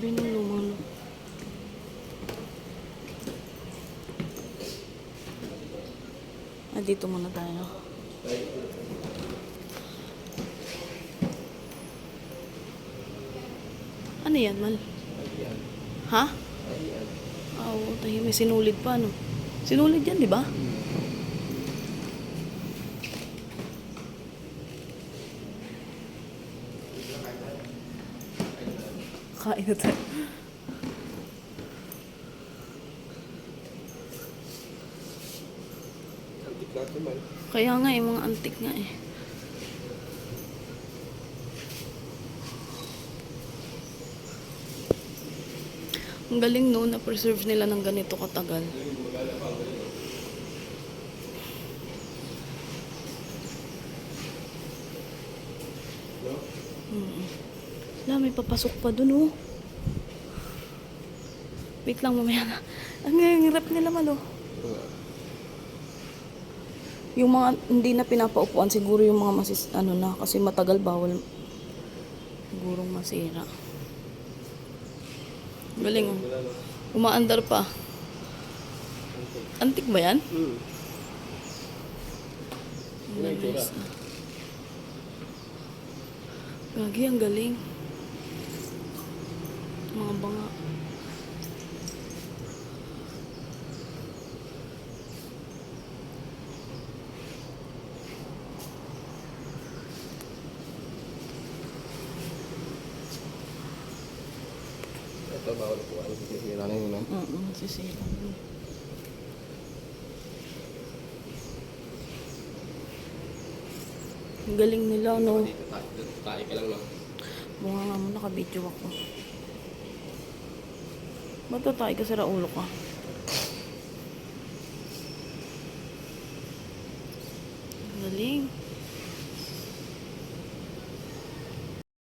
Binulungan. Dito muna tayo. Ano yan, Mal? Ha? Oo, tayo may sinulid pa, no? Sinulid yan, di ba? Kain na tayo. Kaya nga, mga antik nga eh. Ang galing no, na-preserve nila ng ganito katagal. Wala, may papasok pa dun oh. Wait lang, mamaya na. Ang hirap nila, Malo. Yung mga hindi na pinapaupuan, siguro yung mga ano na, kasi matagal bawal sigurong masira. Galing oh. Umaandar pa. Antik ba yan? Gagi, ang galing. Mga banga. Ito, bawal po. Ano, sisira na yun, no? Sisira. Ang galing nila, no? Dito tayo ka lang, no? Bunga nga mo, naka-video ako. Ba't tatay ka sa raulo ka? Ang galing.